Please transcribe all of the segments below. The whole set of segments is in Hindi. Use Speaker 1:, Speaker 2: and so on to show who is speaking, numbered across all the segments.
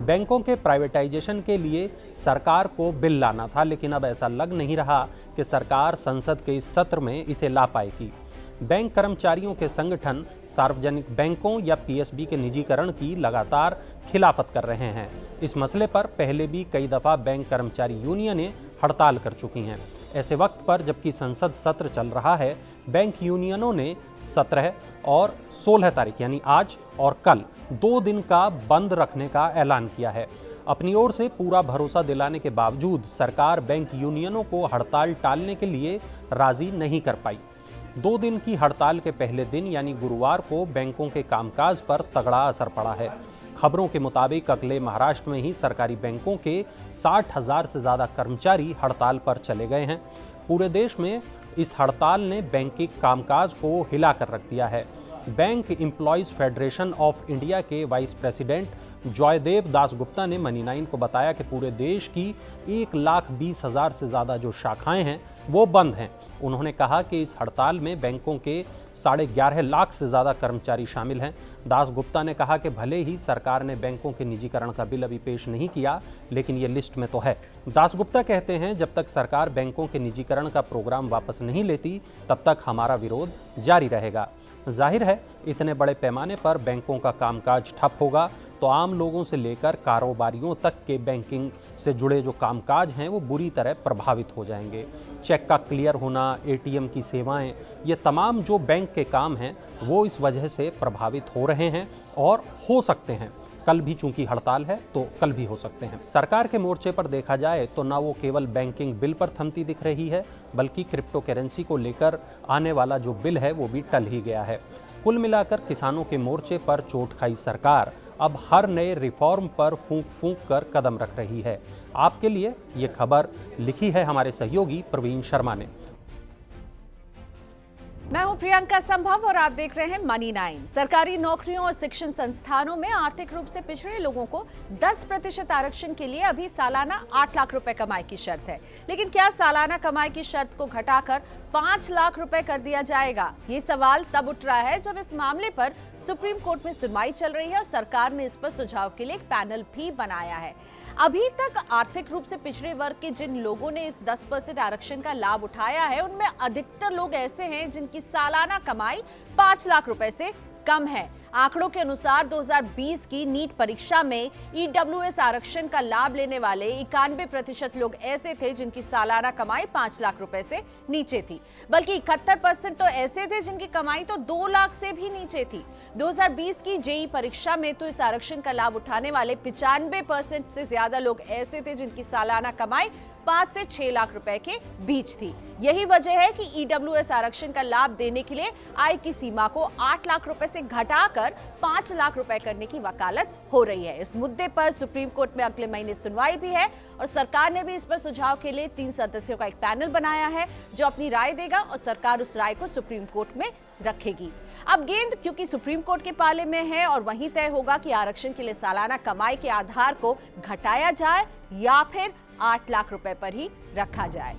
Speaker 1: बैंकों के प्राइवेटाइजेशन के लिए सरकार को बिल लाना था, लेकिन अब ऐसा लग नहीं रहा कि सरकार संसद के इस सत्र में इसे ला पाएगी। बैंक कर्मचारियों के संगठन सार्वजनिक बैंकों या पीएसबी के निजीकरण की लगातार खिलाफत कर रहे हैं। इस मसले पर पहले भी कई दफा बैंक कर्मचारी यूनियनें हड़ताल कर चुकी हैं। ऐसे वक्त पर जबकि संसद सत्र चल रहा है, बैंक यूनियनों ने 17 और 16 तारीख यानी आज और कल 2 दिन का बंद रखने का ऐलान किया है। अपनी ओर से पूरा भरोसा दिलाने के बावजूद सरकार बैंक यूनियनों को हड़ताल टालने के लिए राजी नहीं कर पाई। 2 दिन की हड़ताल के पहले दिन यानी गुरुवार को बैंकों के कामकाज पर तगड़ा असर पड़ा है। खबरों के मुताबिक अगले महाराष्ट्र में ही सरकारी बैंकों के 60,000 से ज़्यादा कर्मचारी हड़ताल पर चले गए हैं। पूरे देश में इस हड़ताल ने बैंकिंग कामकाज को हिला कर रख दिया है। Bank employees federation of India के वाइस प्रेसिडेंट जॉयदेव दासगुप्ता ने मनी 9 को बताया कि पूरे देश की 1,20,000 से ज़्यादा जो शाखाएं हैं वो बंद हैं। उन्होंने कहा कि इस हड़ताल में बैंकों के 11.5 लाख से ज़्यादा कर्मचारी शामिल हैं। दासगुप्ता ने कहा कि भले ही सरकार ने बैंकों के निजीकरण का बिल अभी पेश नहीं किया, लेकिन ये लिस्ट में तो है। दासगुप्ता कहते हैं, जब तक सरकार बैंकों के निजीकरण का प्रोग्राम वापस नहीं लेती, तब तक हमारा विरोध जारी रहेगा। जाहिर है, इतने बड़े पैमाने पर बैंकों का कामकाज ठप होगा तो आम लोगों से लेकर कारोबारियों तक के बैंकिंग से जुड़े जो कामकाज हैं वो बुरी तरह प्रभावित हो जाएंगे। चेक का क्लियर होना, एटीएम की सेवाएं, ये तमाम जो बैंक के काम हैं वो इस वजह से प्रभावित हो रहे हैं और हो सकते हैं। कल भी चूंकि हड़ताल है तो कल भी हो सकते हैं। सरकार के मोर्चे पर देखा जाए तो ना वो केवल बैंकिंग बिल पर थमती दिख रही है, बल्कि क्रिप्टो करेंसी को लेकर आने वाला जो बिल है वो भी टल ही गया है। कुल मिलाकर किसानों के मोर्चे पर चोट खाई सरकार अब हर नए रिफॉर्म पर फूंक फूंक कर कदम रख रही है। आपके लिए ये खबर लिखी है हमारे सहयोगी प्रवीण शर्मा ने।
Speaker 2: मैं हूं प्रियंका संभव और आप देख रहे हैं मनी 9। सरकारी नौकरियों और शिक्षण संस्थानों में आर्थिक रूप से पिछड़े लोगों को 10% आरक्षण के लिए अभी सालाना 8 लाख रुपए कमाई की शर्त है। लेकिन क्या सालाना कमाई की शर्त को घटाकर 5 लाख रुपए कर दिया जाएगा? ये सवाल तब उठ रहा है जब इस मामले पर सुप्रीम कोर्ट में सुनवाई चल रही है और सरकार ने इस पर सुझाव के लिए एक पैनल भी बनाया है। अभी तक आर्थिक रूप से पिछड़े वर्ग के जिन लोगों ने इस 10% आरक्षण का लाभ उठाया है, उनमें अधिकतर लोग ऐसे हैं जिनकी सालाना कमाई 5 लाख रुपए से कम है। आंकड़ों के अनुसार 2020 की नीट परीक्षा में ईडब्ल्यूएस आरक्षण का लाभ लेने वाले 91% लोग ऐसे थे जिनकी सालाना कमाई 5 लाख रुपए से नीचे थी, बल्कि 71% तो ऐसे थे जिनकी कमाई तो 2 लाख से भी नीचे थी। 2020 की जेईई परीक्षा में तो इस आरक्षण का लाभ उठाने वाले 95% से ज्यादा लोग ऐसे थे जिनकी सालाना कमाई 5 से 6 लाख रुपए के बीच थी। यही वजह है कि ईडब्ल्यूएस आरक्षण का लाभ देने के लिए आय की सीमा को 8 लाख रुपए से घटाकर 5 लाख रुपए करने की वकालत हो रही है। इस मुद्दे पर सुप्रीम कोर्ट में अगले महीने सुनवाई भी है और सरकार ने भी इस पर सुझाव के लिए 3 सदस्यों का एक पैनल बनाया है जो अपनी राय देगा और सरकार उस राय को सुप्रीम कोर्ट में रखेगी। अब गेंद क्योंकि सुप्रीम कोर्ट के पाले में है और वहीं तय होगा कि आरक्षण के लिए सालाना कमाई के आधार को घटाया जाए या फिर 8 लाख रुपए पर ही रखा जाए।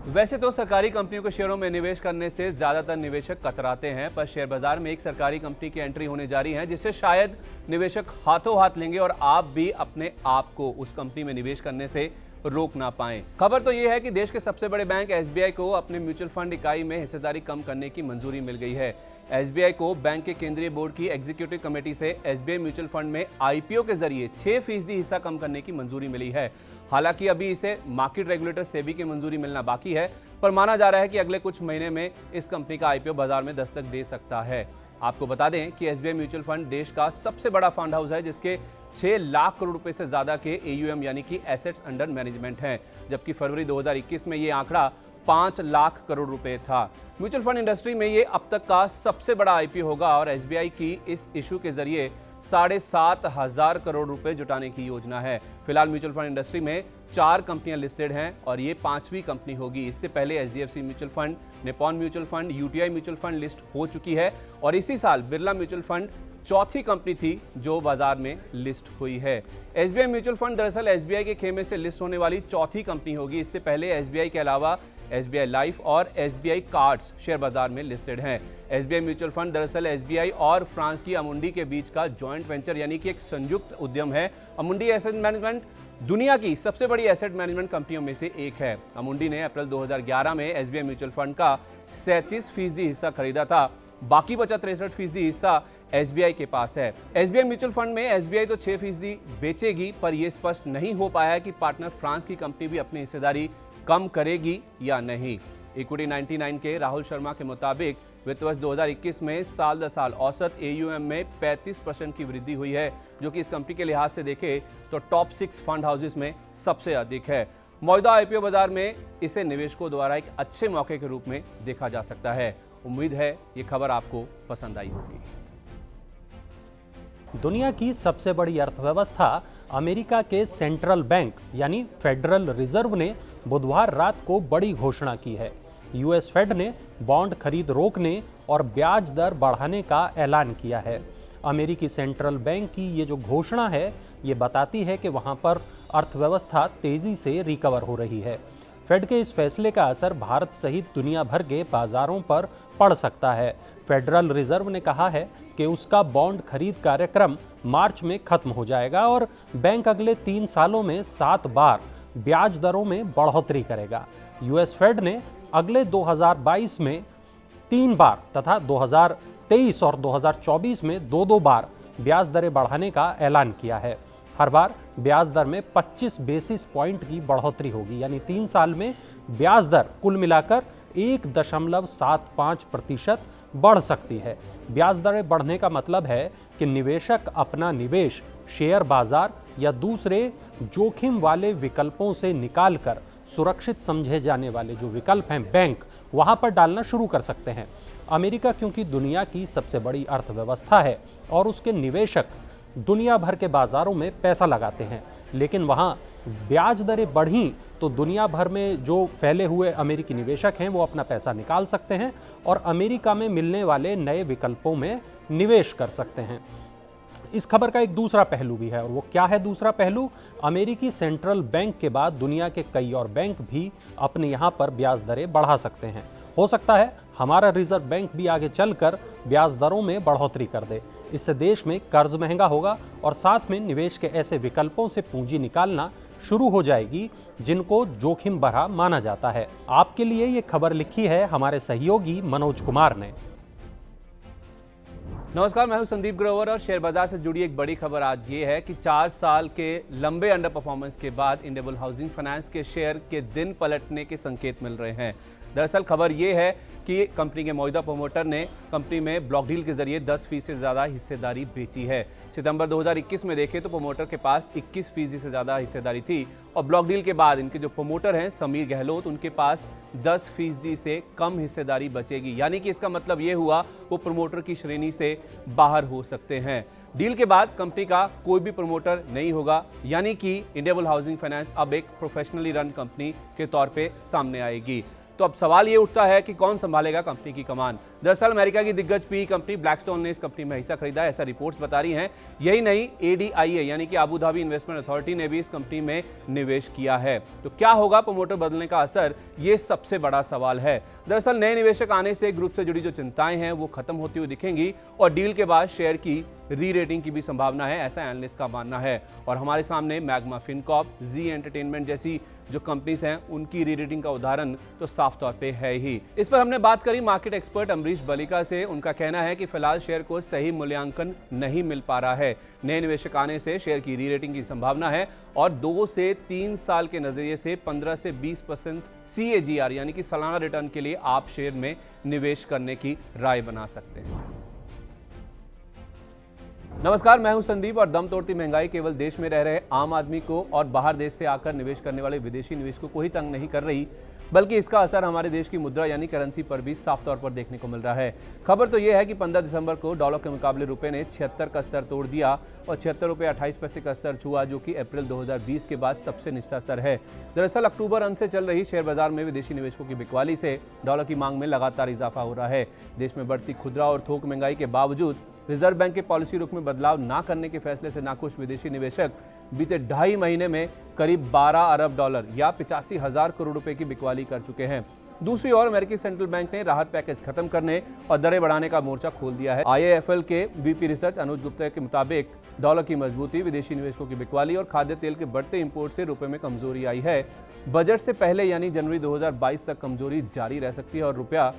Speaker 3: वैसे तो सरकारी कंपनियों के शेयरों में निवेश करने से ज्यादातर निवेशक कतराते हैं, पर शेयर बाजार में एक सरकारी कंपनी की एंट्री होने जा रही है जिससे शायद निवेशक हाथों हाथ लेंगे और आप भी अपने आप को उस कंपनी में निवेश करने से रोक ना पाएं। खबर तो यह है कि देश के सबसे बड़े बैंक एसबीआई को अपने म्यूचुअल फंड इकाई में हिस्सेदारी कम करने की मंजूरी मिल गई है। एसबीआई को बैंक के केंद्रीय बोर्ड की एग्जीक्यूटिव कमेटी से एसबीआई म्यूचुअल फंड में आईपीओ के जरिए 6% हिस्सा कम करने की मंजूरी मिली है। हालांकि अभी इसे मार्केट रेगुलेटर सेबी की मंजूरी मिलना बाकी है, पर माना जा रहा है कि अगले कुछ महीने में इस कंपनी का आईपीओ बाजार में दस्तक दे सकता है। आपको बता दें कि एसबीआई म्यूचुअल फंड देश का सबसे बड़ा फंड हाउस है जिसके 6 लाख करोड़ रुपए से ज्यादा के एयूएम यानी कि एसेट्स अंडर मैनेजमेंट हैं, जबकि फरवरी 2021 में ये आंकड़ा 5 लाख करोड़ रुपए था। म्यूचुअल फंड इंडस्ट्री में ये अब तक का सबसे बड़ा आईपीओ होगा और एसबीआई की इस इशू के जरिए 7,500 करोड़ रुपए जुटाने की योजना है। फिलहाल म्यूचुअल फंड इंडस्ट्री में 4 कंपनियां लिस्टेड हैं और ये 5वीं कंपनी होगी। इससे पहले HDFC mutual fund, Nippon mutual fund, UTI mutual fund list हो चुकी है और इसी साल बिरला म्यूचुअल फंड चौथी कंपनी थी जो बाजार में लिस्ट हुई है। एसबीआई म्यूचुअल फंड दरअसल एसबीआई के खेमे से लिस्ट होने वाली चौथी कंपनी होगी। इससे पहले एसबीआई के अलावा SBI लाइफ और SBI कार्ड्स शेयर बाजार में लिस्टेड हैं। SBI म्यूचुअल फंड दरअसल SBI और फ्रांस की अमुंडी के बीच का जॉइंट वेंचर यानी कि एक संयुक्त उद्यम है। अमुंडी एसेट मैनेजमेंट दुनिया की सबसे बड़ी एसेट मैनेजमेंट कंपनियों में से एक है। अमुंडी ने अप्रैल 2011 में SBI म्यूचुअल फंड का 37% हिस्सा खरीदा था। बाकी बचा 63% हिस्सा SBI के पास है। SBI म्यूचुअल फंड में SBI तो 6% बेचेगी, पर यह स्पष्ट नहीं हो पाया है कि पार्टनर फ्रांस की कंपनी भी अपनी हिस्सेदारी कम करेगी या नहीं। इक्विटी 99 के राहुल शर्मा के मुताबिक वित्त वर्ष 2021 में साल दर साल औसत AUM में 35% की वृद्धि हुई है, जो कि इस कंपनी के लिहाज से देखें तो टॉप 6 फंड हाउसेस में सबसे अधिक है। मौजूदा IPO बाजार में इसे निवेशकों द्वारा एक अच्छे मौके के रूप में देखा जा सकता है। उम्मीद है ये खबर आपको पसंद आई होगी।
Speaker 1: दुनिया की सबसे बड़ी अर्थव्यवस्था अमेरिका के सेंट्रल बैंक यानी फेडरल रिजर्व ने बुधवार रात को बड़ी घोषणा की है। US फेड ने बॉन्ड खरीद रोकने और ब्याज दर बढ़ाने का ऐलान किया है। अमेरिकी सेंट्रल बैंक की ये जो घोषणा है, ये बताती है कि वहां पर अर्थव्यवस्था तेजी से रिकवर हो रही है। फेड के इस फैसले का असर भारत सहित दुनिया भर के बाजारों पर पड़ सकता है। फेडरल रिजर्व ने कहा है कि उसका बॉन्ड खरीद कार्यक्रम मार्च में खत्म हो जाएगा और बैंक अगले 3 सालों में 7 बार ब्याज दरों में बढ़ोतरी करेगा। US फेड ने अगले 2022 में 3 बार तथा 2023 और 2024 में 2-2 बार ब्याज दरें बढ़ाने का ऐलान किया है। हर बार ब्याज दर में 25 बेसिस पॉइंट की बढ़ोतरी होगी, यानी 3 साल में ब्याज दर कुल मिलाकर 1.75% बढ़ सकती है। ब्याज दरें बढ़ने का मतलब है कि निवेशक अपना निवेश शेयर बाजार या दूसरे जोखिम वाले विकल्पों से निकालकर सुरक्षित समझे जाने वाले जो विकल्प हैं बैंक, वहां पर डालना शुरू कर सकते हैं। अमेरिका क्योंकि दुनिया की सबसे बड़ी अर्थव्यवस्था है और उसके निवेशक दुनिया भर के बाजारों में पैसा लगाते हैं, लेकिन वहां ब्याज दरें बढ़ी तो दुनिया भर में जो फैले हुए अमेरिकी निवेशक हैं वो अपना पैसा निकाल सकते हैं और अमेरिका में मिलने वाले नए विकल्पों में निवेश कर सकते हैं। इस खबर का एक दूसरा पहलू भी है, और वो क्या है दूसरा पहलू? अमेरिकी सेंट्रल बैंक के बाद दुनिया के कई और बैंक भी अपने यहाँ पर ब्याज दरें बढ़ा सकते हैं। हो सकता है हमारा रिजर्व बैंक भी आगे चलकर ब्याज दरों में बढ़ोतरी कर दे। इससे देश में कर्ज महंगा होगा और साथ में निवेश के ऐसे विकल्पों से पूंजी निकालना शुरू हो जाएगी जिनको जोखिम भरा माना जाता है। आपके लिए ये खबर लिखी है हमारे सहयोगी मनोज कुमार ने।
Speaker 3: नमस्कार, मैं हूं संदीप ग्रोवर और शेयर बाजार से जुड़ी एक बड़ी खबर आज ये है कि 4 साल के लंबे अंडर परफॉर्मेंस के बाद इंडियन हाउसिंग फाइनेंस के शेयर के दिन पलटने के संकेत मिल रहे हैं। दरअसल खबर ये है कि कंपनी के मौजूदा प्रमोटर ने कंपनी में ब्लॉक डील के जरिए 10% से ज़्यादा हिस्सेदारी बेची है। सितंबर 2021 में देखें तो प्रमोटर के पास 21% से ज़्यादा हिस्सेदारी थी और ब्लॉक डील के बाद इनके जो प्रमोटर हैं समीर गहलोत, उनके पास 10% से कम हिस्सेदारी बचेगी। यानी कि इसका मतलब ये हुआ वो प्रमोटर की श्रेणी से बाहर हो सकते हैं। डील के बाद कंपनी का कोई भी प्रमोटर नहीं होगा, यानी कि इंडियन हाउसिंग फाइनेंस अब एक प्रोफेशनली रन कंपनी के तौर पे सामने आएगी। तो अब सवाल ये उठता है कि कौन संभालेगा कंपनी की कमान। दरअसल अमेरिका की दिग्गज PE कंपनी ब्लैकस्टोन ने इस कंपनी में हिस्सा खरीदा, ऐसा रिपोर्ट्स बता रही हैं। यही नहीं, ADIA यानी कि अबू धाबी इन्वेस्टमेंट अथॉरिटी ने भी इस कंपनी में निवेश किया है। तो क्या होगा प्रमोटर बदलने का असर, ये सबसे बड़ा सवाल है। दरअसल नए निवेशक आने से ग्रुप से जुड़ी जो चिंताएं हैं वो खत्म होती हुई दिखेंगी और डील के बाद शेयर की री-रेटिंग की भी संभावना है, ऐसा एनालिस्ट का मानना है। और हमारे सामने मैग्मा फिनकॉर्प, जी एंटरटेनमेंट जैसी जो कंपनीज हैं उनकी री-रेटिंग का उदाहरण तो साफ तौर पे है ही। इस पर हमने बात करी मार्केट एक्सपर्ट अमरीश बलिका से। उनका कहना है कि फिलहाल शेयर को सही मूल्यांकन नहीं मिल पा रहा है। नए निवेशक आने से शेयर की री-रेटिंग की संभावना है और 2 से 3 साल के नजरिए से 15 से 20% CAGR यानी कि सालाना रिटर्न के लिए आप शेयर में निवेश करने की राय बना सकते हैं। नमस्कार, मैं हूं संदीप और दम तोड़ती महंगाई केवल देश में रह रहे आम आदमी को और बाहर देश से आकर निवेश करने वाले विदेशी निवेशकों को ही तंग नहीं कर रही, बल्कि इसका असर हमारे देश की मुद्रा यानी करेंसी पर भी साफ तौर पर देखने को मिल रहा है। खबर तो यह है कि 15 दिसंबर को डॉलर के मुकाबले रुपए ने 76 का स्तर तोड़ दिया और 76 रुपये 28 पैसे का स्तर छुआ, जो कि अप्रैल 2020 के बाद सबसे निचला स्तर है। दरअसल अक्टूबर अंत से चल रही शेयर बाजार में विदेशी निवेशकों की बिकवाली से डॉलर की मांग में लगातार इजाफा हो रहा है। देश में बढ़ती खुदरा और थोक महंगाई के बावजूद रिजर्व बैंक के पॉलिसी रुख में बदलाव न करने के फैसले से नाखुश विदेशी निवेशक बीते 2.5 महीने में करीब $12 अरब या 85,000 करोड़ रुपए की बिकवाली कर चुके हैं। दूसरी ओर अमेरिकी सेंट्रल बैंक ने राहत पैकेज खत्म करने और दरें बढ़ाने का मोर्चा खोल दिया है। IIFL के VP रिसर्च अनुज गुप्ता के मुताबिक डॉलर की मजबूती, विदेशी निवेशकों की बिकवाली और खाद्य तेल के बढ़ते इंपोर्ट से रुपए में कमजोरी आई है। बजट से पहले यानी जनवरी 2022 तक कमजोरी जारी रह सकती है और रुपया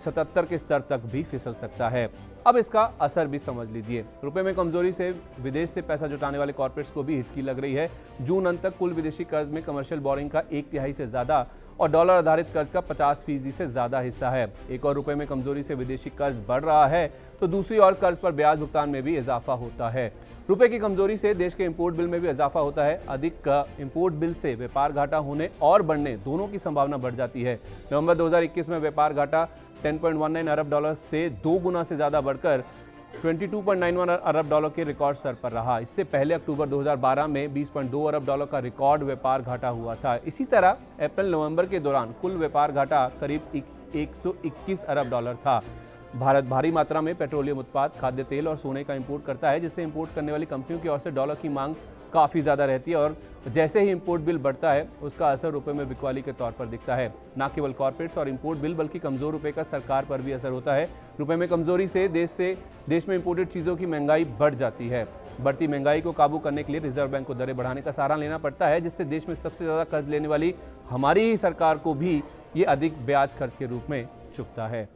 Speaker 3: 77 के स्तर तक भी फिसल सकता है। अब इसका असर भी समझ लीजिए। रुपए में कमजोरी से विदेश से पैसा जुटाने वाले कॉर्पोरेट्स को भी हिचकी लग रही है। जून अंत तक कुल विदेशी कर्ज में कमर्शियल बोरिंग का 1/3 से ज्यादा और डॉलर आधारित कर्ज का 50% से ज्यादा हिस्सा है। एक और रुपए में कमजोरी से विदेशी कर्ज बढ़ रहा है तो दूसरी ओर कर्ज पर ब्याज भुगतान में भी इजाफा होता है। रुपए की कमजोरी से देश के इंपोर्ट बिल में भी इजाफा होता है। अधिक इंपोर्ट बिल से व्यापार घाटा होने और बढ़ने दोनों की संभावना बढ़ जाती है। नवंबर 2021 में व्यापार घाटा 10.19 अरब डॉलर से 2 गुना से ज्यादा बढ़कर 22.91 अरब डॉलर के रिकॉर्ड स्तर पर रहा। इससे पहले अक्टूबर 2012 में 20.2 अरब डॉलर का रिकॉर्ड व्यापार घाटा हुआ था। इसी तरह अप्रैल नवंबर के दौरान कुल व्यापार घाटा करीब 121 अरब डॉलर था। भारत भारी मात्रा में पेट्रोलियम उत्पाद, खाद्य तेल और सोने का इंपोर्ट करता है, जिससे इंपोर्ट करने वाली कंपनियों की ओर से डॉलर की मांग काफ़ी ज़्यादा रहती है और जैसे ही इंपोर्ट बिल बढ़ता है उसका असर रुपए में बिकवाली के तौर पर दिखता है। न केवल कॉर्पोरेट्स और इंपोर्ट बिल बल्कि कमज़ोर रुपए का सरकार पर भी असर होता है। रुपए में कमज़ोरी से देश में इंपोर्टेड चीज़ों की महंगाई बढ़ जाती है। बढ़ती महंगाई को काबू करने के लिए रिजर्व बैंक को दरें बढ़ाने का सहारा लेना पड़ता है, जिससे देश में सबसे ज़्यादा कर्ज लेने वाली हमारी ही सरकार को भी ये अधिक ब्याज खर्च के रूप में चुकता है।